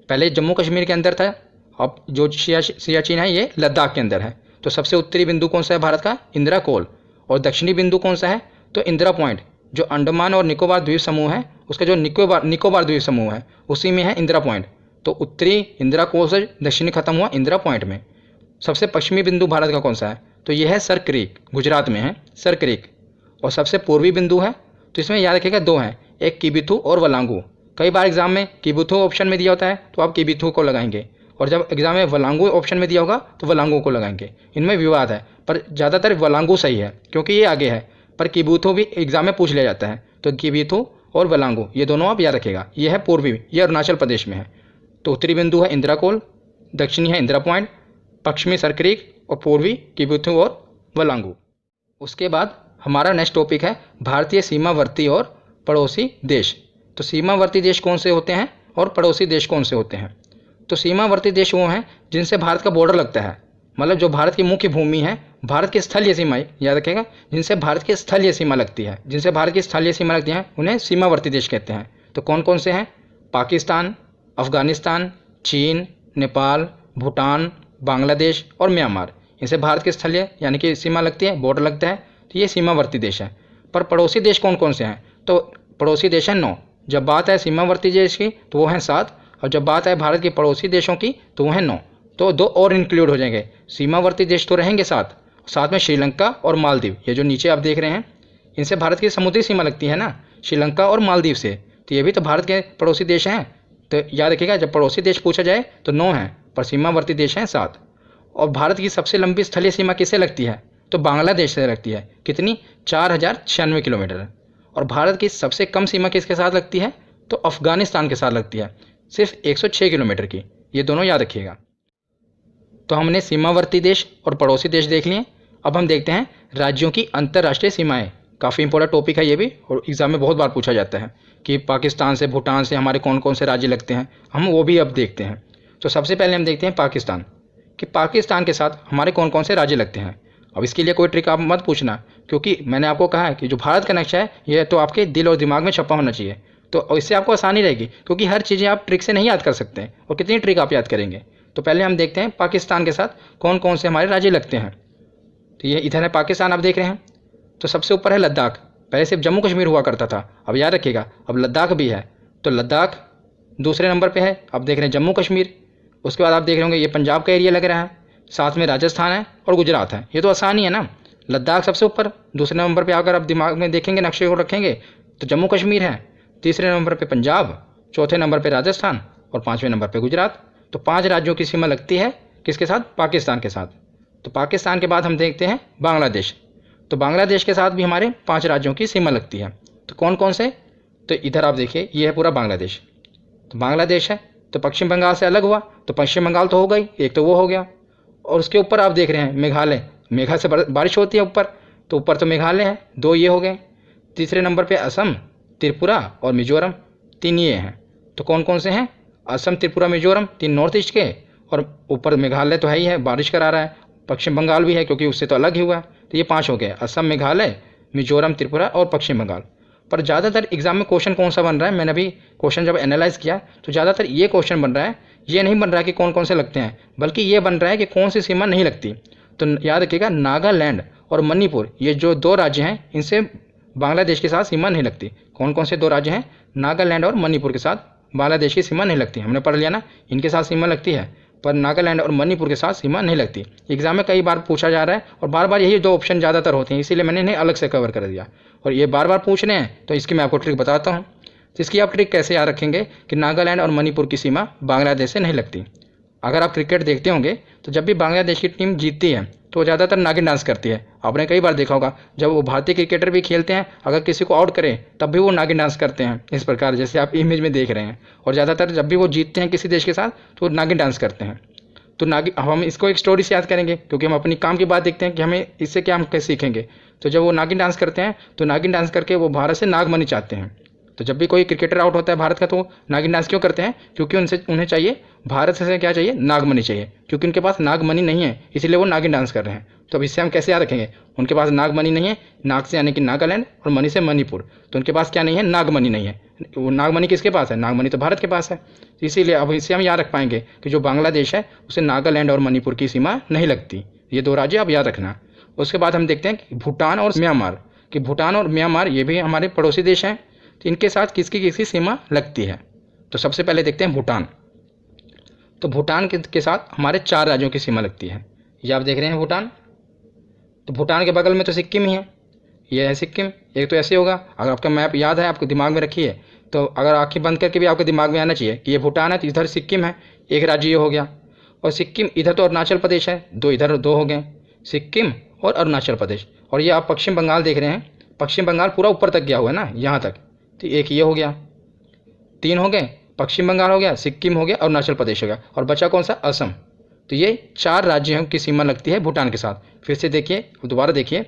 A: पहले जम्मू कश्मीर के अंदर था, अब जो सियाचिन है ये लद्दाख के अंदर है। तो सबसे उत्तरी बिंदु कौन सा है भारत का? इंदिरा कोल। और दक्षिणी बिंदु कौन सा है? तो इंदिरा पॉइंट, जो अंडमान और निकोबार द्वीप समूह है उसका जो निकोबार द्वीप समूह है उसी में है इंदिरा पॉइंट। तो उत्तरी इंदिरा कोल से दक्षिणी खत्म हुआ इंदिरा पॉइंट में। सबसे पश्चिमी बिंदु भारत का कौन सा है? तो यह है सर क्रीक, गुजरात में है सर क्रीक। और सबसे पूर्वी बिंदु है, तो इसमें याद रखिएगा 2 हैं, एक किबिथु और वलांगू। कई बार एग्जाम में किबिथु ऑप्शन में दिया होता है तो आप किबिथु को लगाएंगे, और जब एग्जाम में वलांगू ऑप्शन में दिया होगा तो वलांगू को लगाएंगे। इनमें विवाद है, पर ज़्यादातर वलांगू सही है क्योंकि ये आगे है, पर किबिथु भी एग्जाम में पूछ लिया जाता है। तो किबिथु और वलांगू ये दोनों आप याद रखिएगा। ये है पूर्वी, ये अरुणाचल प्रदेश में है। तो उत्तरी बिंदु है इंदिरा कोल, दक्षिणी है इंदिरा पॉइंट, पश्चिमी सर क्रीक और पूर्वी किबिथु और वलांगू। उसके बाद हमारा नेक्स्ट टॉपिक है भारतीय सीमावर्ती और पड़ोसी देश। तो सीमावर्ती देश कौन से होते हैं और पड़ोसी देश कौन से होते हैं? तो सीमावर्ती देश वो हैं जिनसे भारत का बॉर्डर लगता है, मतलब जो भारत की मुख्य भूमि है, भारत की स्थलीय सीमाएं, याद रखेगा, जिनसे भारत की स्थलीय सीमा लगती है, जिनसे भारत की स्थलीय सीमा लगती है उन्हें सीमावर्ती देश कहते हैं। तो कौन कौन से हैं? पाकिस्तान, अफगानिस्तान, चीन, नेपाल, भूटान, बांग्लादेश और म्यांमार। इनसे भारत की स्थलीय यानी कि सीमा लगती है, बॉर्डर लगता है, तो ये सीमावर्ती देश है। पर पड़ोसी देश कौन कौन से हैं? तो पड़ोसी देश हैं 9। जब बात है सीमावर्ती देश की तो वो हैं 7, और जब बात है भारत के पड़ोसी देशों की तो वो हैं 9। तो 2 और इंक्लूड हो जाएंगे। सीमावर्ती देश तो रहेंगे 7, साथ में श्रीलंका और मालदीव, ये जो नीचे आप देख रहे हैं, इनसे भारत की समुद्री सीमा लगती है ना, श्रीलंका और मालदीव से, तो ये भी तो भारत के पड़ोसी देश हैं। तो याद रखिएगा, जब पड़ोसी देश पूछा जाए तो 9 हैं, पर सीमावर्ती देश हैं 7। और भारत की सबसे लंबी स्थलीय सीमा किससे लगती है? तो बांग्लादेश से लगती है। कितनी? 4096 किलोमीटर। और भारत की सबसे कम सीमा किसके साथ लगती है? तो अफगानिस्तान के साथ लगती है, सिर्फ 106 किलोमीटर की। ये दोनों याद रखिएगा। तो हमने सीमावर्ती देश और पड़ोसी देश देख लिए। अब हम देखते हैं राज्यों की अंतर्राष्ट्रीय सीमाएं। काफ़ी इंपॉर्टेंट टॉपिक है ये भी, और एग्जाम में बहुत बार पूछा जाता है कि पाकिस्तान से, भूटान से हमारे कौन कौन से राज्य लगते हैं, हम वो भी अब देखते हैं। तो सबसे पहले हम देखते हैं पाकिस्तान, कि पाकिस्तान के साथ हमारे कौन कौन से राज्य लगते हैं। अब इसके लिए कोई ट्रिक आप मत पूछना, क्योंकि मैंने आपको कहा है कि जो भारत का नक्शा है ये तो आपके दिल और दिमाग में छपा होना चाहिए, तो इससे आपको आसानी रहेगी, क्योंकि हर चीज़ें आप ट्रिक से नहीं याद कर सकते हैं, और कितनी ट्रिक आप याद करेंगे। तो पहले हम देखते हैं पाकिस्तान के साथ कौन कौन से हमारे राज्य लगते हैं। तो ये इधर है पाकिस्तान, आप देख रहे हैं। तो सबसे ऊपर है लद्दाख, पहले सिर्फ जम्मू कश्मीर हुआ करता था, अब याद रखिएगा अब लद्दाख भी है। तो लद्दाख दूसरे नंबर पे है, आप देख रहे हैं जम्मू कश्मीर। उसके बाद आप देख रहे होंगे ये पंजाब का एरिया लग रहा है, साथ में राजस्थान है और गुजरात है। ये तो आसानी है ना। लद्दाख सबसे ऊपर, दूसरे नंबर पे अगर आप दिमाग में देखेंगे, नक्शे को रखेंगे, तो जम्मू कश्मीर है, तीसरे नंबर पे पंजाब, चौथे नंबर पे राजस्थान और 5वें नंबर पे गुजरात। तो 5 राज्यों की सीमा लगती है किसके साथ? पाकिस्तान के साथ। तो पाकिस्तान के बाद हम देखते हैं बांग्लादेश। तो बांग्लादेश के साथ भी हमारे 5 राज्यों की सीमा लगती है। तो कौन कौन से? तो इधर आप देखिए, ये है पूरा बांग्लादेश। तो बांग्लादेश है, तो पश्चिम बंगाल से अलग हुआ, तो पश्चिम बंगाल तो हो गई, एक तो वो हो गया। और उसके ऊपर आप देख रहे हैं मेघालय, मेघा से बारिश होती है ऊपर, तो ऊपर तो मेघालय है, 2 ये हो गए। तीसरे नंबर पे असम, त्रिपुरा और मिजोरम, 3 ये हैं। तो कौन कौन से हैं? असम, त्रिपुरा, मिजोरम, 3 नॉर्थ ईस्ट के, और ऊपर मेघालय तो है ही है, बारिश करा रहा है। पश्चिम बंगाल भी है क्योंकि उससे तो अलग ही हुआ है। तो ये 5 हो गए, असम, मेघालय, मिजोरम, त्रिपुरा और पश्चिम बंगाल। पर ज़्यादातर एग्जाम में क्वेश्चन कौन सा बन रहा है, मैंने अभी क्वेश्चन जब एनालाइज किया तो ज़्यादातर ये क्वेश्चन बन रहा है, ये नहीं बन रहा है कि कौन कौन से लगते हैं, बल्कि ये बन रहा है कि कौन सी सीमा नहीं लगती। तो याद रखिएगा, नागालैंड और मणिपुर, ये जो 2 राज्य हैं, इनसे बांग्लादेश के साथ सीमा नहीं लगती। कौन कौन से 2 राज्य हैं? नागालैंड और मणिपुर के साथ बांग्लादेश की सीमा नहीं लगती। हमने पढ़ लिया ना, इनके साथ सीमा लगती है, पर नागालैंड और मणिपुर के साथ सीमा नहीं लगती। एग्जाम में कई बार पूछा जा रहा है, और बार बार यही 2 ऑप्शन ज़्यादातर होते हैं, इसीलिए मैंने इन्हें अलग से कवर कर दिया। और ये बार बार पूछ रहे हैं, तो इसकी मैं आपको ट्रिक बताता हूँ। तो इसकी आप ट्रिक कैसे याद रखेंगे कि नागालैंड और मणिपुर की सीमा बांग्लादेश से नहीं लगती। अगर आप क्रिकेट देखते होंगे तो जब भी बांग्लादेश की टीम जीतती है तो वो ज़्यादातर नागिन डांस करती है। आपने कई बार देखा होगा, जब वो भारतीय क्रिकेटर भी खेलते हैं, अगर किसी को आउट करें तब भी वो नागिन डांस करते हैं, इस प्रकार जैसे आप इमेज में देख रहे हैं। और ज़्यादातर जब भी वो जीतते हैं किसी देश के साथ तो वो नागिन डांस करते हैं। तो अब हम इसको एक स्टोरी से याद करेंगे, क्योंकि हम अपनी काम की बात देखते हैं कि हमें इससे क्या हम कैसे सीखेंगे। तो जब वो नागिन डांस करते हैं तो नागिन डांस करके वो भारत से नागमणि चाहते हैं। तो जब भी कोई क्रिकेटर आउट होता है भारत का, तो नागिन डांस क्यों करते हैं? क्योंकि उन्हें चाहिए भारत से क्या चाहिए? नागमणि चाहिए, क्योंकि उनके पास नागमणि नहीं है, इसलिए वो नागिन डांस कर रहे हैं। तो अब इससे हम कैसे याद रखेंगे? उनके पास नागमणि नहीं है, नाग से यानी कि नागालैंड और मणि से मणिपुर, तो उनके पास क्या नहीं है? नागमणि नहीं है। वो नागमणि किसके पास है? नागमणि तो भारत के पास है। इसीलिए अब इससे हम याद रख पाएंगे कि जो बांग्लादेश है उसे नागालैंड और मणिपुर की सीमा नहीं लगती। ये दो राज्य अब याद रखना। उसके बाद हम देखते हैं कि भूटान और म्यांमार, कि भूटान और म्यांमार ये भी हमारे पड़ोसी देश हैं, तो इनके साथ किसकी किसकी सीमा लगती है? तो सबसे पहले देखते हैं भूटान। तो भूटान के साथ हमारे 4 राज्यों की सीमा लगती है। ये आप देख रहे हैं भूटान। तो भूटान के बगल में तो सिक्किम ही है, ये है सिक्किम। एक तो ऐसे होगा, अगर आपका मैप याद है आपको दिमाग में रखिए, तो अगर आंखें बंद करके भी आपके दिमाग में आना चाहिए कि ये भूटान है, तो इधर सिक्किम है, एक राज्य ये हो गया। और सिक्किम इधर तो अरुणाचल प्रदेश है, दो इधर दो हो गए, सिक्किम और अरुणाचल प्रदेश। और ये आप पश्चिम बंगाल देख रहे हैं, पश्चिम बंगाल पूरा ऊपर तक गया हुआ है ना, यहाँ तक। तो एक ये हो गया, 3 हो गए, पश्चिम बंगाल हो गया, सिक्किम हो गया, अरुणाचल प्रदेश हो गया, और बचा कौन सा? असम। तो ये 4 राज्यों की सीमा लगती है भूटान के साथ। फिर से देखिए, दोबारा देखिए,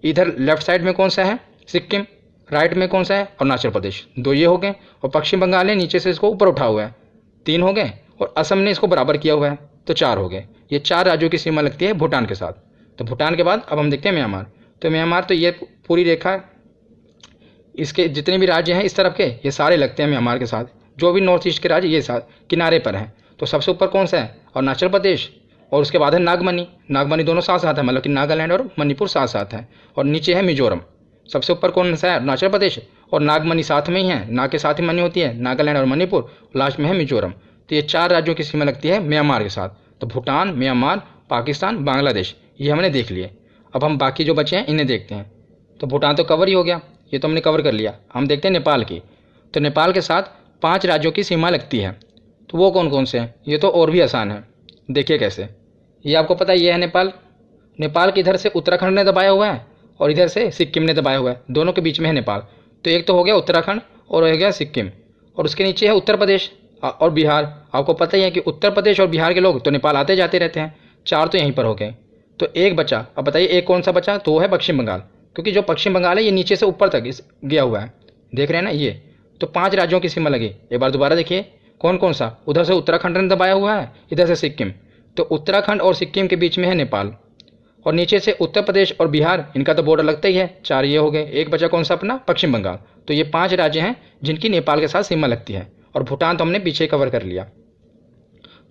A: इधर लेफ्ट साइड में कौन सा है? सिक्किम। राइट में कौन सा है? अरुणाचल प्रदेश। 2 ये हो गए, और पश्चिम बंगाल ने नीचे से इसको ऊपर उठा हुआ है, 3 हो गए, और असम ने इसको बराबर किया हुआ है, तो 4 हो गए। ये 4 राज्यों की सीमा लगती है भूटान के साथ। तो भूटान के बाद अब हम देखते हैं म्यांमार। तो म्यांमार तो ये पूरी रेखा, इसके जितने भी राज्य हैं इस तरफ के, ये सारे लगते हैं म्यांमार के साथ। जो भी नॉर्थ ईस्ट के राज्य ये साथ किनारे पर हैं। तो सबसे ऊपर कौन सा है? अरुणाचल प्रदेश, और उसके बाद है नागमणि। नागमणि दोनों साथ साथ है, मतलब कि नागालैंड और मणिपुर साथ साथ है। और नीचे है मिजोरम। सबसे ऊपर कौन सा है? अरुणाचल प्रदेश, और नागमणि साथ में ही है, नाग के साथ ही मणि होती है, नागालैंड और मणिपुर, लास्ट में है मिजोरम। तो ये 4 राज्यों की सीमा लगती है म्यांमार के साथ। तो भूटान, म्यांमार, पाकिस्तान, बांग्लादेश, ये हमने देख लिए। अब हम बाकी जो बचे हैं इन्हें देखते हैं। तो भूटान तो कवर ही हो गया, ये तो हमने कवर कर लिया। हम देखते हैं नेपाल की। तो नेपाल के साथ 5 राज्यों की सीमा लगती है। तो वो कौन कौन से हैं? ये तो और भी आसान है, देखिए कैसे। ये आपको पता है, ये है नेपाल। नेपाल के इधर से उत्तराखंड ने दबाया हुआ है, और इधर से सिक्किम ने दबाया हुआ है, दोनों के बीच में है नेपाल। तो एक तो हो गया उत्तराखंड, और हो गया सिक्किम, और उसके नीचे है उत्तर प्रदेश और बिहार। आपको पता ही है कि उत्तर प्रदेश और बिहार के लोग तो नेपाल आते जाते रहते हैं। 4 तो यहीं पर हो गए, तो एक बचा। अब बताइए एक कौन सा बचा? तो वो है पश्चिम बंगाल, क्योंकि जो पश्चिम बंगाल है ये नीचे से ऊपर तक गया हुआ है, देख रहे हैं ना ये। तो 5 राज्यों की सीमा लगी। एक बार दोबारा देखिए, कौन कौन सा? उधर से उत्तराखंड ने दबाया हुआ है, इधर से सिक्किम। तो उत्तराखंड और सिक्किम के बीच में है नेपाल, और नीचे से उत्तर प्रदेश और बिहार, इनका तो बॉर्डर लगता ही है। 4 ये हो गए, एक बचा कौन सा? अपना पश्चिम बंगाल। तो ये 5 राज्य हैं जिनकी नेपाल के साथ सीमा लगती है, और भूटान तो हमने पीछे कवर कर लिया।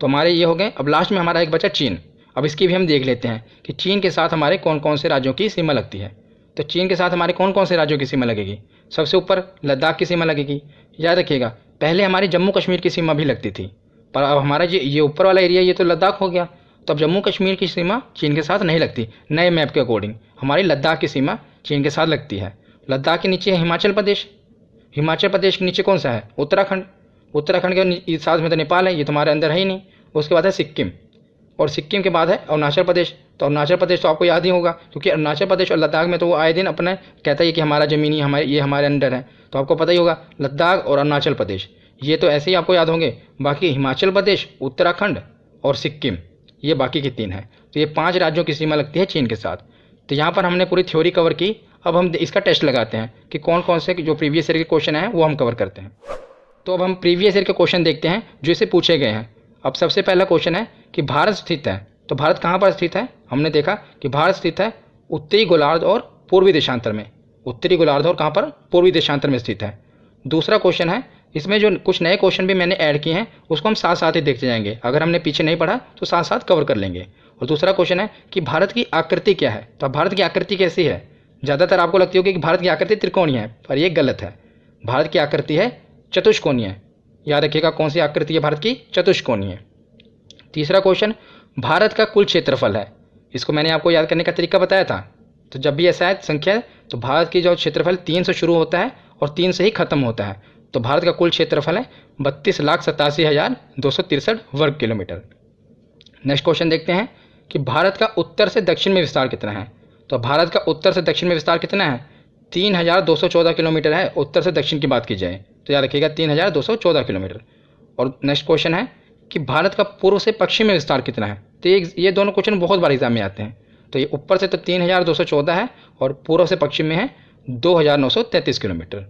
A: तो हमारे ये हो गए। अब लास्ट में हमारा एक बचा चीन। अब इसकी भी हम देख लेते हैं कि चीन के साथ हमारे कौन कौन से राज्यों की सीमा लगती है। तो चीन के साथ हमारे कौन कौन से राज्यों की सीमा लगेगी? सबसे ऊपर लद्दाख की सीमा लगेगी। याद रखिएगा, पहले हमारी जम्मू कश्मीर की सीमा भी लगती थी, पर अब हमारा ये ऊपर वाला एरिया ये तो लद्दाख हो गया। तो अब जम्मू कश्मीर की सीमा चीन के साथ नहीं लगती। नए मैप के अकॉर्डिंग हमारी लद्दाख की सीमा चीन के साथ लगती है। लद्दाख के नीचे है हिमाचल प्रदेश। हिमाचल प्रदेश के नीचे कौन सा है? उत्तराखंड। उत्तराखंड के साथ में तो नेपाल है, ये तुम्हारे अंदर है ही नहीं। उसके बाद है सिक्किम, और सिक्किम के बाद है अरुणाचल प्रदेश। तो अरुणाचल प्रदेश तो आपको याद ही होगा, क्योंकि अरुणाचल प्रदेश और लद्दाख में तो वो आए दिन अपना कहता है कि हमारा ज़मीनी हमारे अंडर है। तो आपको पता ही होगा, लद्दाख और अरुणाचल प्रदेश ये तो ऐसे ही आपको याद होंगे। बाकी हिमाचल प्रदेश, उत्तराखंड और सिक्किम, ये बाकी की 3 हैं। तो ये 5 राज्यों की सीमा लगती है चीन के साथ। तो यहाँ पर हमने पूरी थ्योरी कवर की। अब हम इसका टेस्ट लगाते हैं कि कौन कौन से जो प्रीवियस ईयर के क्वेश्चन हैं वो हम कवर करते हैं। तो अब हम प्रीवियस ईयर के क्वेश्चन देखते हैं जो इसे पूछे गए हैं। अब सबसे पहला क्वेश्चन है कि भारत स्थित है, तो भारत कहाँ पर स्थित है? हमने देखा कि भारत स्थित है उत्तरी गोलार्ध और पूर्वी देशांतर में। उत्तरी गोलार्ध और कहाँ पर? पूर्वी देशांतर में स्थित है। दूसरा क्वेश्चन है, इसमें जो कुछ नए क्वेश्चन भी मैंने ऐड किए हैं उसको हम साथ साथ ही देखते जाएंगे। अगर हमने पीछे नहीं पढ़ा तो साथ साथ कवर कर लेंगे। और दूसरा क्वेश्चन है कि भारत की आकृति क्या है? तो अब भारत की आकृति कैसी है? ज़्यादातर आपको लगती होगी कि भारत की आकृति त्रिकोणीय है, पर यह गलत है। भारत की आकृति है चतुष्कोणीय। याद रखिएगा कौन सी आकृति है भारत की? चतुष्कोणीय। तीसरा क्वेश्चन, भारत का कुल क्षेत्रफल है। इसको मैंने आपको याद करने का तरीका बताया था। तो जब भी ऐसा है संख्या, तो भारत की जो क्षेत्रफल 3 से शुरू होता है और 3 से ही खत्म होता है। तो भारत का कुल क्षेत्रफल है 32,87,263 वर्ग किलोमीटर। नेक्स्ट क्वेश्चन देखते हैं कि भारत का उत्तर से दक्षिण में विस्तार कितना है? तो भारत का उत्तर से दक्षिण में विस्तार कितना है? 3,214 किलोमीटर है, उत्तर से दक्षिण की बात की जाए तो याद रखिएगा 3,214 किलोमीटर। और नेक्स्ट क्वेश्चन है कि भारत का पूर्व से पश्चिम में विस्तार कितना है। तो ये दोनों क्वेश्चन बहुत बार एग्जाम में आते हैं। तो ये ऊपर से तो 3214 है और पूर्व से पश्चिम में है 2933 किलोमीटर।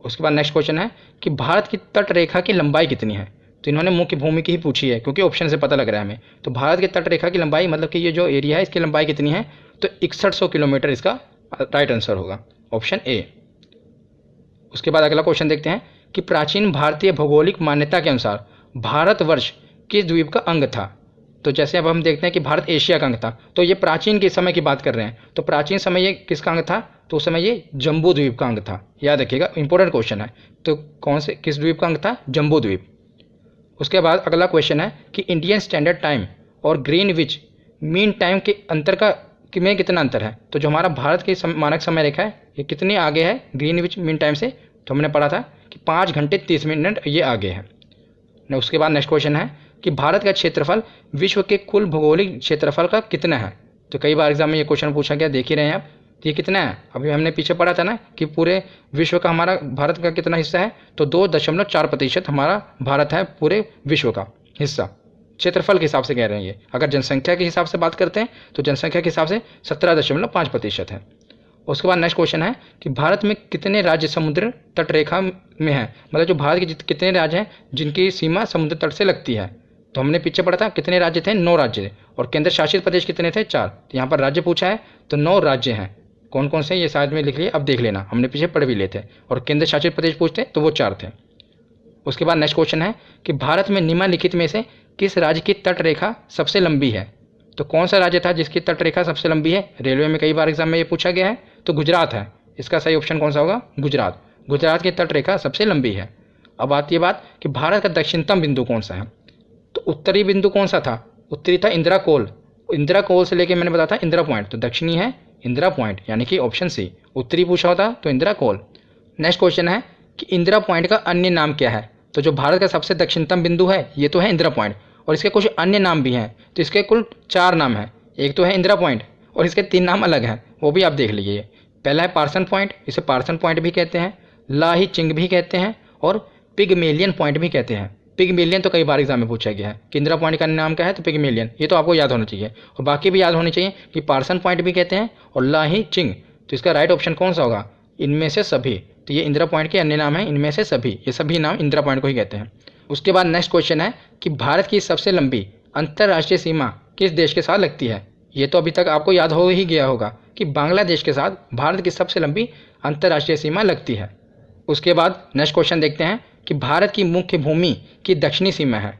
A: उसके बाद नेक्स्ट क्वेश्चन है कि भारत की तट रेखा की लंबाई कितनी है। तो इन्होंने मुख्य भूमि की ही पूछी है क्योंकि ऑप्शन से पता लग रहा है हमें। तो भारत की तट रेखा की लंबाई मतलब कि ये जो एरिया है इसकी लंबाई कितनी है, तो 6100 किलोमीटर इसका राइट आंसर होगा, ऑप्शन ए। उसके बाद अगला क्वेश्चन देखते हैं कि प्राचीन भारतीय भौगोलिक मान्यता के अनुसार भारतवर्ष किस द्वीप का अंग था। तो जैसे अब हम देखते हैं कि भारत एशिया का अंग था, तो ये प्राचीन के समय की बात कर रहे हैं। तो प्राचीन समय ये किसका अंग था, तो उस समय ये जम्बू द्वीप का अंग था। याद रखिएगा, इंपॉर्टेंट क्वेश्चन है। तो कौन से किस द्वीप का अंग था, जम्बू द्वीप। उसके बाद अगला क्वेश्चन है कि इंडियन स्टैंडर्ड टाइम और ग्रीनविच मीन टाइम के अंतर का में कितना अंतर है। तो जो हमारा भारत की मानक समय रेखा है ये कितनी आगे है ग्रीनविच मीन टाइम से, तो हमने पढ़ा था कि 5 घंटे 30 मिनट ये आगे है। उसके बाद नेक्स्ट क्वेश्चन है कि भारत का क्षेत्रफल विश्व के कुल भौगोलिक क्षेत्रफल का कितना है। तो कई बार एग्जाम में ये क्वेश्चन पूछा गया, देख ही रहे हैं आप। तो ये कितना है, अभी हमने पीछे पढ़ा था ना कि पूरे विश्व का हमारा भारत का कितना हिस्सा है, तो 2.4% हमारा भारत है पूरे विश्व का हिस्सा। क्षेत्रफल के हिसाब से कह रहे हैं ये। अगर जनसंख्या के हिसाब से बात करते हैं तो जनसंख्या के हिसाब से 17.5% है। उसके बाद नेक्स्ट क्वेश्चन है कि भारत में कितने राज्य समुद्र तट रेखा में है, मतलब जो भारत के कितने राज्य हैं जिनकी सीमा समुद्र तट से लगती है। तो हमने पीछे पढ़ा था कितने राज्य थे, 9 राज्य थे। और केंद्र शासित प्रदेश कितने थे, 4। तो यहाँ पर राज्य पूछा है तो 9 राज्य हैं। कौन कौन से ये शायद में लिख लिए, अब देख लेना, हमने पीछे पढ़ भी लिए थे। और केंद्र शासित प्रदेश पूछते तो वो 4 थे। उसके बाद नेक्स्ट क्वेश्चन है कि भारत में निम्नलिखित में से किस राज्य की तट रेखा सबसे लंबी है। तो कौन सा राज्य था जिसकी तट रेखा सबसे लंबी है, रेलवे में कई बार एग्जाम में ये पूछा गया है। तो गुजरात है, इसका सही ऑप्शन कौन सा होगा, गुजरात। गुजरात की तट रेखा सबसे लंबी है। अब आती है बात कि भारत का दक्षिणतम बिंदु कौन सा है। तो उत्तरी बिंदु कौन सा था, उत्तरी था इंदिरा कोल। इंदिरा कोल से लेके मैंने बताया था इंदिरा पॉइंट, तो दक्षिणी है इंदिरा पॉइंट, यानी कि ऑप्शन सी। उत्तरी पूछा होता तो इंदिरा कोल। नेक्स्ट क्वेश्चन है कि इंदिरा पॉइंट का अन्य नाम क्या है। तो जो भारत का सबसे दक्षिणतम बिंदु है ये तो है इंदिरा पॉइंट, और इसके कुछ अन्य नाम भी हैं। तो इसके कुल 4 नाम हैं। एक तो है इंदिरा पॉइंट और इसके 3 नाम अलग हैं, वो भी आप देख लीजिए। पहला है पार्सन पॉइंट, इसे पार्सन पॉइंट भी कहते हैं, लाही चिंग भी कहते हैं, और पिगमेलियन पॉइंट भी कहते हैं। पिगमेलियन तो कई बार एग्जाम में पूछा गया है कि इंदिरा पॉइंट का नाम क्या है, तो पिगमेलियन। ये तो आपको याद होना चाहिए। और बाकी भी याद होनी चाहिए कि पार्सन पॉइंट भी कहते हैं और लाही चिंग। तो इसका राइट ऑप्शन कौन सा होगा, इनमें से सभी। तो ये इंदिरा पॉइंट के अन्य नाम है, इनमें से सभी, ये सभी नाम इंदिरा पॉइंट को ही कहते हैं। उसके बाद नेक्स्ट क्वेश्चन है कि भारत की सबसे लंबी अंतर्राष्ट्रीय सीमा किस देश के साथ लगती है। ये तो अभी तक आपको याद हो ही गया होगा कि बांग्लादेश के साथ भारत की सबसे लंबी अंतर्राष्ट्रीय सीमा लगती है। उसके बाद नेक्स्ट क्वेश्चन देखते हैं कि भारत की मुख्य भूमि की दक्षिणी सीमा है।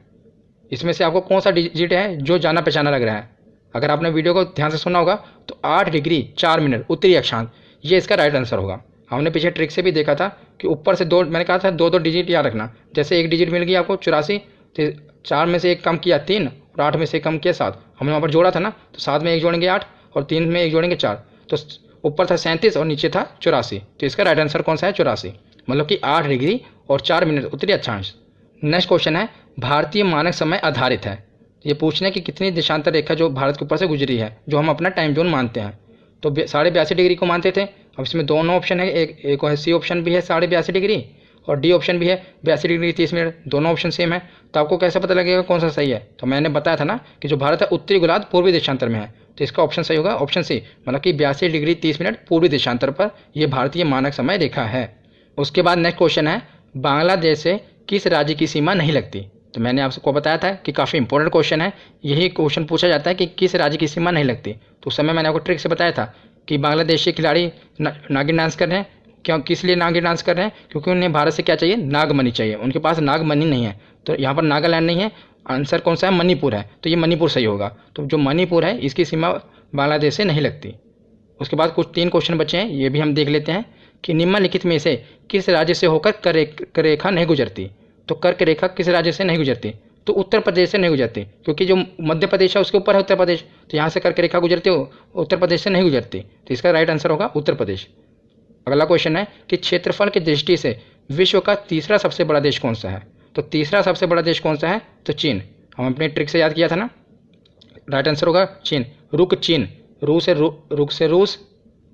A: इसमें से आपको कौन सा डिजिट है जो जाना पहचाना लग रहा है। अगर आपने वीडियो को ध्यान से सुना होगा तो 8 डिग्री 4 मिनट उत्तरी अक्षांश, ये इसका राइट आंसर होगा। हमने पीछे ट्रिक से भी देखा था कि ऊपर से 2, मैंने कहा था 2 डिजिट याद रखना। जैसे एक डिजिट मिल गई आपको 84, तो 4 में से 1 कम किया 3 और 8 में से 1 कम किया 7। हमने वहाँ पर जोड़ा था ना, तो 7 में 1 जोड़ेंगे 8 और 3 में 1 जोड़ेंगे 4। तो ऊपर था 37 और नीचे था 84। तो इसका राइट आंसर कौन सा है, 84, मतलब कि 8 डिग्री और 4 मिनट उत्तरी अक्षांश। नेक्स्ट क्वेश्चन है भारतीय मानक समय आधारित है। ये पूछना है कि कितनी देशांतर रेखा जो भारत के ऊपर से गुजरी है, जो हम अपना टाइम जोन मानते हैं। तो 82.5 डिग्री को मानते थे। अब इसमें दोनों ऑप्शन है, एक सी ऑप्शन भी है 82.5 डिग्री और डी ऑप्शन भी है 82 डिग्री 30 मिनट, दोनों ऑप्शन सेम है। तो आपको कैसे पता लगेगा कौन सा सही है। तो मैंने बताया था ना कि जो भारत है उत्तरी गोलार्ध पूर्वी देशांतर में है, तो इसका ऑप्शन सही होगा ऑप्शन सी, मतलब कि 82 डिग्री 30 मिनट पूर्वी देशांतर पर यह भारतीय मानक समय रेखा है। उसके बाद नेक्स्ट क्वेश्चन है बांग्लादेश से किस राज्य की सीमा नहीं लगती। तो मैंने आपको बताया था कि काफ़ी इंपॉर्टेंट क्वेश्चन है। यही क्वेश्चन पूछा जाता है कि किस राज्य की सीमा नहीं लगती। तो उस समय मैंने आपको ट्रिक से बताया था कि बांग्लादेशी खिलाड़ी नागिन डांस कर रहे हैं। क्यों, किस लिए नागिन डांस कर रहे हैं, क्योंकि उन्हें भारत से क्या चाहिए, नागमणि चाहिए। उनके पास नागमणि नहीं है। तो यहाँ पर नागालैंड नहीं है, आंसर कौन सा है, मणिपुर है। तो ये मणिपुर सही होगा। तो जो मणिपुर है इसकी सीमा बांग्लादेश से नहीं लगती। उसके बाद कुछ 3 क्वेश्चन बचे हैं, ये भी हम देख लेते हैं कि निम्नलिखित में से किस राज्य से होकर कर्क रेखा नहीं गुजरती। तो कर्क रेखा किस राज्य से नहीं गुजरती, तो उत्तर प्रदेश से नहीं गुजरती, क्योंकि जो मध्य प्रदेश है उसके ऊपर है उत्तर प्रदेश। तो यहाँ से कर्क रेखा गुजरती हो, उत्तर प्रदेश से नहीं गुजरती। तो इसका राइट आंसर होगा उत्तर प्रदेश। अगला क्वेश्चन है कि क्षेत्रफल की दृष्टि से विश्व का तीसरा सबसे बड़ा देश कौन सा है। तो तीसरा सबसे बड़ा देश कौन सा है, तो चीन। हम अपने ट्रिक से याद किया था ना, राइट आंसर होगा चीन। रुक चीन, रुक से रूस,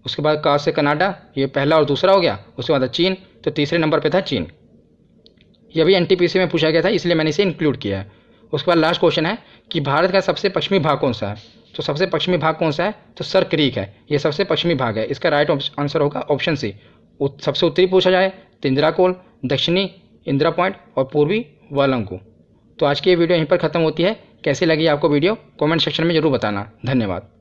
A: उसके बाद का से कनाडा, ये पहला और दूसरा हो गया। उसके बाद चीन, तो तीसरे नंबर पे था चीन। यह भी एनटीपीसी में पूछा गया था, इसलिए मैंने इसे इंक्लूड किया है। उसके बाद लास्ट क्वेश्चन है कि भारत का सबसे पश्चिमी भाग कौन सा है। तो सबसे पश्चिमी भाग कौन सा है, तो सर क्रीक है, ये सबसे पश्चिमी भाग है। इसका राइट आंसर होगा ऑप्शन सी। सबसे उत्तरी पूछा जाए तो इंदिरा कोल, दक्षिणी इंदिरा पॉइंट और पूर्वी वालंगू। तो आज की ये वीडियो यहीं पर ख़त्म होती है। कैसी लगी आपको वीडियो कमेंट सेक्शन में ज़रूर बताना। धन्यवाद।